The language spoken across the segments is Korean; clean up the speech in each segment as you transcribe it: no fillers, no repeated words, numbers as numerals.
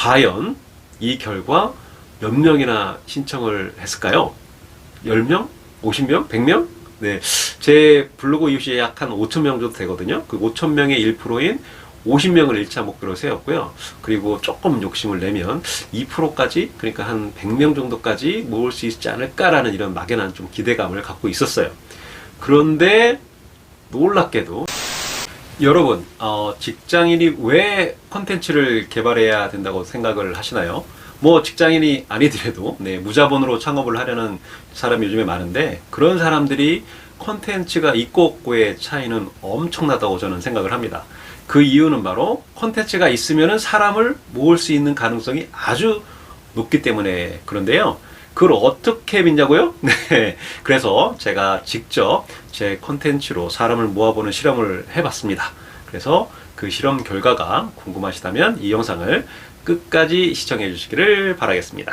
과연 이 결과 몇 명이나 신청을 했을까요? 10명? 50명? 100명? 네, 제 블로그 이웃이 약 한 5,000명 정도 되거든요. 그 5,000명의 1%인 50명을 1차 목표로 세웠고요. 그리고 조금 욕심을 내면 2%까지, 그러니까 한 100명 정도까지 모을 수 있지 않을까라는 이런 막연한 좀 기대감을 갖고 있었어요. 그런데 놀랍게도 여러분, 직장인이 왜 컨텐츠를 개발해야 된다고 생각을 하시나요? 뭐 직장인이 아니더라도 무자본으로 창업을 하려는 사람이 요즘에 많은데, 그런 사람들이 컨텐츠가 있고 없고의 차이는 엄청나다고 저는 생각을 합니다. 그 이유는 바로 컨텐츠가 있으면 사람을 모을 수 있는 가능성이 아주 높기 때문에 그런데요. 그걸 어떻게 믿냐고요? 네. 그래서 제가 직접 제 컨텐츠로 사람을 모아보는 실험을 해봤습니다. 그래서 그 실험 결과가 궁금하시다면 이 영상을 끝까지 시청해 주시기를 바라겠습니다.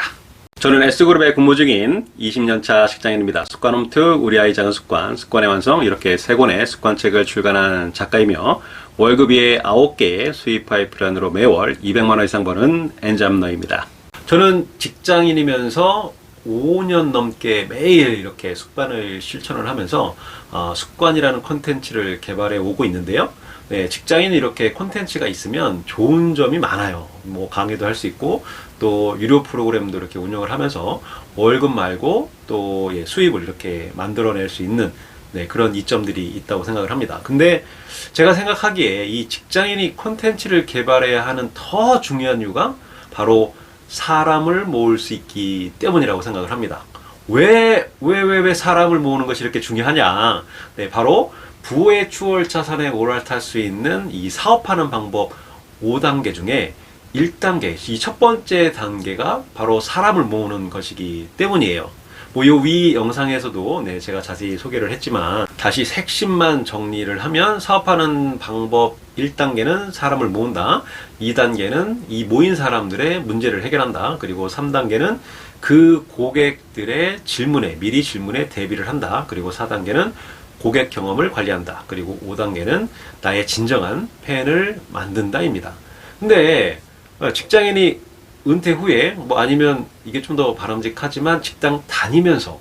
저는 S그룹에 근무 중인 20년차 직장인입니다. 습관홈트, 우리 아이 작은 습관, 습관의 완성, 이렇게 3권의 습관책을 출간한 작가이며 월급이 9개의 수입 파이프라인으로 매월 200만원 이상 버는 엔잡너입니다. 저는 직장인이면서 5년 넘게 매일 이렇게 습관을 실천을 하면서 습관이라는 콘텐츠를 개발해 오고 있는데요. 네, 직장인이 이렇게 콘텐츠가 있으면 좋은 점이 많아요. 뭐 강의도 할 수 있고 또 유료 프로그램도 이렇게 운영을 하면서 월급 말고 또 수입을 이렇게 만들어낼 수 있는 그런 이점들이 있다고 생각을 합니다. 근데 제가 생각하기에 이 직장인이 콘텐츠를 개발해야 하는 더 중요한 이유가 바로 사람을 모을 수 있기 때문이라고 생각을 합니다. 왜 사람을 모으는 것이 이렇게 중요하냐? 네, 바로 부의 추월 자산에 올라탈 수 있는 이 사업하는 방법 5단계 중에 1단계, 이 첫 번째 단계가 바로 사람을 모으는 것이기 때문이에요. 뭐 요 위 영상에서도 제가 자세히 소개를 했지만 다시 핵심만 정리를 하면 사업하는 방법 1단계는 사람을 모은다, 2단계는 이 모인 사람들의 문제를 해결한다, 그리고 3단계는 그 고객들의 미리 질문에 대비를 한다, 그리고 4단계는 고객 경험을 관리한다, 그리고 5단계는 나의 진정한 팬을 만든다입니다. 근데 직장인이 은퇴 후에 뭐 아니면 이게 좀 더 바람직하지만 직장 다니면서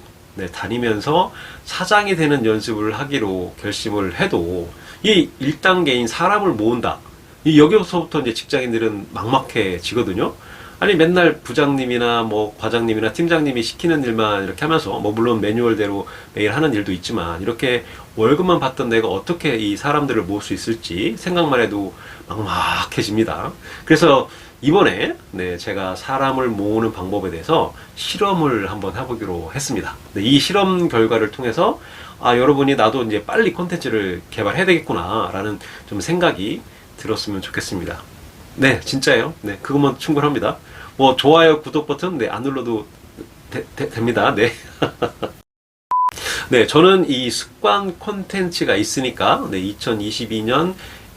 사장이 되는 연습을 하기로 결심을 해도 이 1단계인 사람을 모은다, 여기서부터 이제 직장인들은 막막해지거든요. 아니 맨날 부장님이나 뭐 과장님이나 팀장님이 시키는 일만 이렇게 하면서 뭐 물론 매뉴얼대로 매일 하는 일도 있지만 이렇게 월급만 받던 내가 어떻게 이 사람들을 모을 수 있을지 생각만 해도 막막해집니다. 그래서 이번에 제가 사람을 모으는 방법에 대해서 실험을 한번 해보기로 했습니다. 이 실험 결과를 통해서 여러분이 나도 이제 빨리 콘텐츠를 개발해야 되겠구나 라는 좀 생각이 들었으면 좋겠습니다. 네, 진짜예요. 그것만 충분합니다. 뭐 좋아요, 구독 버튼 안 눌러도 됩니다. 네. 네, 저는 이 습관 콘텐츠가 있으니까 2022년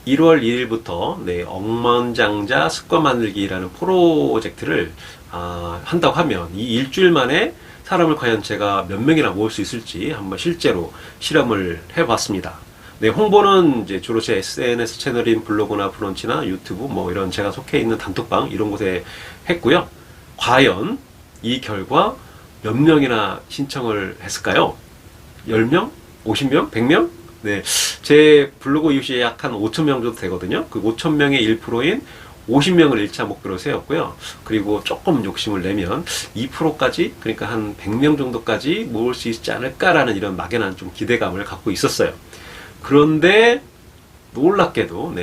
1월 1일부터 억만장자 습관 만들기라는 프로젝트를 한다고 하면 이 일주일 만에 사람을 과연 제가 몇 명이나 모을 수 있을지 한번 실제로 실험을 해봤습니다. 홍보는 이제 주로 제 SNS 채널인 블로그나 브런치나 유튜브 뭐 이런 제가 속해 있는 단톡방 이런 곳에 했고요. 과연 이 결과 몇 명이나 신청을 했을까요? 10명? 50명? 100명? 네, 제 블로그 이웃이 약 한 5,000명 정도 되거든요. 그 5,000명의 1%인 50명을 1차 목표로 세웠고요. 그리고 조금 욕심을 내면 2%까지, 그러니까 한 100명 정도까지 모을 수 있지 않을까라는 이런 막연한 좀 기대감을 갖고 있었어요. 그런데 놀랍게도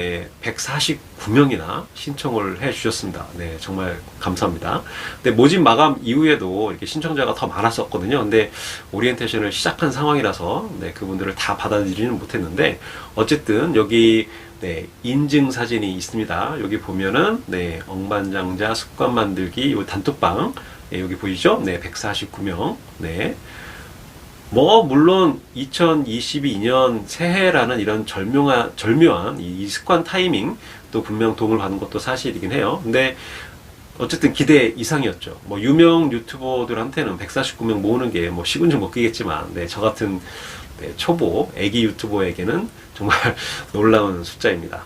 149명이나 신청을 해 주셨습니다. 정말 감사합니다. 근데 모집 마감 이후에도 이렇게 신청자가 더 많았었거든요. 근데 오리엔테이션을 시작한 상황이라서 그분들을 다 받아들이지는 못했는데 어쨌든 여기 인증 사진이 있습니다. 여기 보면은 억만장자 습관 만들기 요 단톡방 여기 보이죠? 149명. 뭐 물론 2022년 새해라는 이런 절묘한 이 습관 타이밍 또 분명 도움을 받는 것도 사실이긴 해요. 근데 어쨌든 기대 이상이었죠. 뭐 유명 유튜버들한테는 149명 모으는 게 뭐 식은 죽 먹기겠지만 저 같은 초보 애기 유튜버에게는 정말 놀라운 숫자입니다.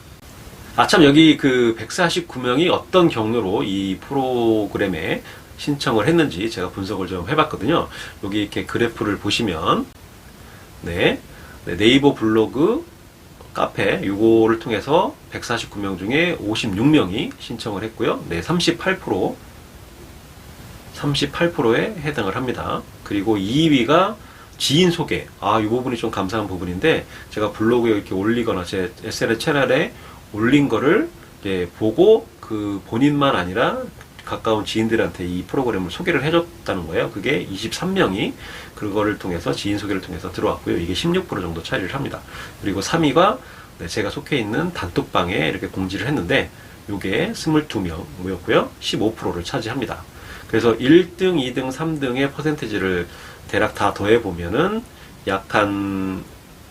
참, 여기 그 149명이 어떤 경로로 이 프로그램에 신청을 했는지 제가 분석을 좀 해봤거든요. 여기 이렇게 그래프를 보시면, 네, 네이버 블로그, 카페, 요거를 통해서 149명 중에 56명이 신청을 했고요. 네, 38%에 해당을 합니다. 그리고 2위가 지인 소개. 이 부분이 좀 감사한 부분인데, 제가 블로그에 이렇게 올리거나 제 SNS 채널에 올린 거를 이제 보고 그 본인만 아니라 가까운 지인들한테 이 프로그램을 소개를 해줬다는 거예요. 그게 23명이 그거를 통해서 지인 소개를 통해서 들어왔고요. 이게 16% 정도 차이를 합니다. 그리고 3위가 제가 속해 있는 단톡방에 이렇게 공지를 했는데 이게 22명이었고요. 15%를 차지합니다. 그래서 1등, 2등, 3등의 퍼센티지를 대략 다 더해 보면은 약 한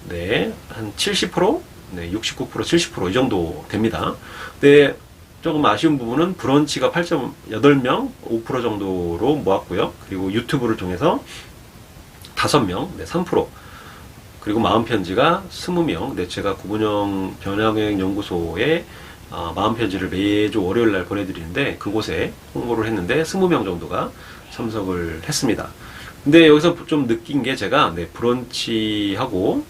70%? 69%, 70% 이 정도 됩니다. 근데 조금 아쉬운 부분은 브런치가 8.8명, 5% 정도로 모았고요. 그리고 유튜브를 통해서 5명, 3%. 그리고 마음편지가 20명. 제가 구분형 변화경영 연구소에 마음편지를 매주 월요일 날 보내드리는데 그곳에 홍보를 했는데 20명 정도가 참석을 했습니다. 근데 여기서 좀 느낀 게 제가 브런치하고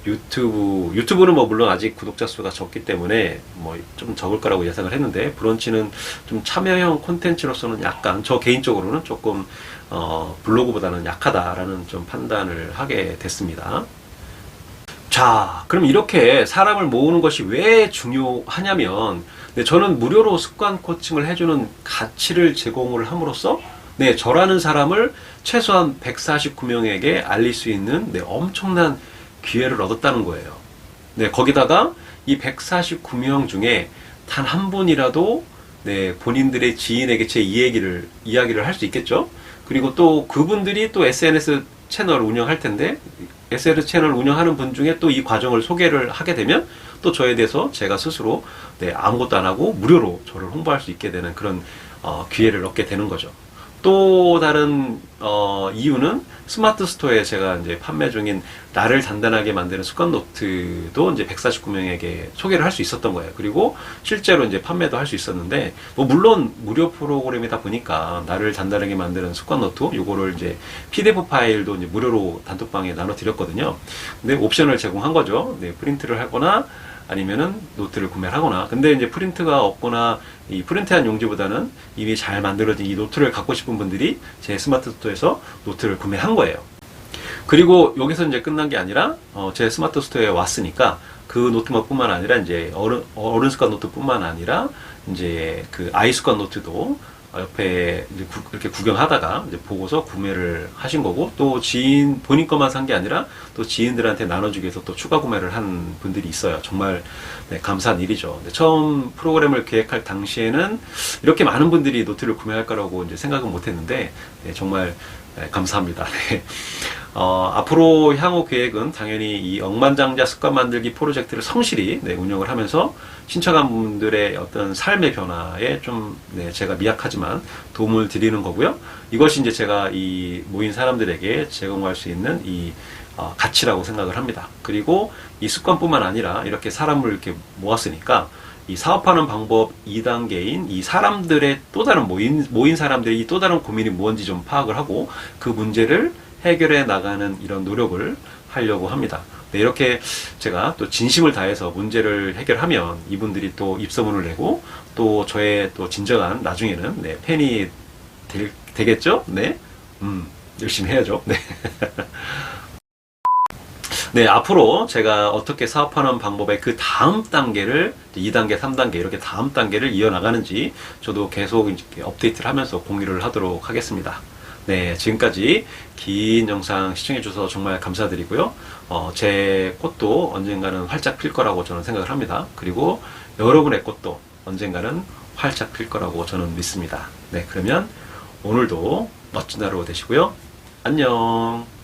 유튜브는 뭐 물론 아직 구독자 수가 적기 때문에 뭐 좀 적을 거라고 예상을 했는데 브런치는 좀 참여형 콘텐츠로서는 약간 저 개인적으로는 조금 블로그보다는 약하다라는 좀 판단을 하게 됐습니다. 자, 그럼 이렇게 사람을 모으는 것이 왜 중요하냐면 저는 무료로 습관 코칭을 해주는 가치를 제공을 함으로써 저라는 사람을 최소한 149명에게 알릴 수 있는 엄청난 기회를 얻었다는 거예요. 거기다가 이 149명 중에 단 한 분이라도 본인들의 지인에게 제 이야기를 할 수 있겠죠. 그리고 또 그분들이 또 SNS 채널을 운영할 텐데 SNS 채널을 운영하는 분 중에 또 이 과정을 소개를 하게 되면 또 저에 대해서 제가 스스로 아무것도 안 하고 무료로 저를 홍보할 수 있게 되는 그런 기회를 얻게 되는 거죠. 또 다른 이유는 스마트 스토어에 제가 이제 판매 중인 나를 단단하게 만드는 습관 노트도 이제 149명에게 소개를 할 수 있었던 거예요. 그리고 실제로 이제 판매도 할 수 있었는데 뭐 물론 무료 프로그램이다 보니까 나를 단단하게 만드는 습관 노트 요거를 이제 PDF 파일도 이제 무료로 단톡방에 나눠 드렸거든요. 근데 옵션을 제공한 거죠. 프린트를 하거나 아니면은 노트를 구매를 하거나. 근데 이제 프린트가 없거나 이 프린트한 용지보다는 이미 잘 만들어진 이 노트를 갖고 싶은 분들이 제 스마트 스토어에서 노트를 구매한 거예요. 그리고 여기서 이제 끝난 게 아니라 제 스마트 스토어에 왔으니까 그 노트만 뿐만 아니라 이제 어른 습관 노트뿐만 아니라 이제 그 아이 습관 노트도 옆에 이제 이렇게 구경하다가 이제 보고서 구매를 하신 거고, 또 본인 것만 산 게 아니라 또 지인들한테 나눠주기 위해서 또 추가 구매를 한 분들이 있어요. 정말 감사한 일이죠. 처음 프로그램을 계획할 당시에는 이렇게 많은 분들이 노트를 구매할 거라고 이제 생각은 못 했는데 정말 감사합니다. 앞으로 향후 계획은 당연히 이 억만장자 습관 만들기 프로젝트를 성실히 운영을 하면서 신청한 분들의 어떤 삶의 변화에 좀 제가 미약하지만 도움을 드리는 거고요. 이것이 이제 제가 이 모인 사람들에게 제공할 수 있는 이 가치라고 생각을 합니다. 그리고 이 습관뿐만 아니라 이렇게 사람을 이렇게 모았으니까 이 사업하는 방법 2단계인 이 사람들의 또 다른 모인 사람들의 이 또 다른 고민이 무엇인지 좀 파악을 하고 그 문제를 해결해 나가는 이런 노력을 하려고 합니다. 이렇게 제가 또 진심을 다해서 문제를 해결하면 이분들이 또 입소문을 내고 또 저의 또 진정한 나중에는 팬이 되겠죠? 열심히 해야죠. 앞으로 제가 어떻게 사업하는 방법의 그 다음 단계를 2단계, 3단계 이렇게 다음 단계를 이어나가는지 저도 계속 업데이트를 하면서 공유를 하도록 하겠습니다. 지금까지 긴 영상 시청해주셔서 정말 감사드리고요. 제 꽃도 언젠가는 활짝 필 거라고 저는 생각을 합니다. 그리고 여러분의 꽃도 언젠가는 활짝 필 거라고 저는 믿습니다. 그러면 오늘도 멋진 하루 되시고요. 안녕.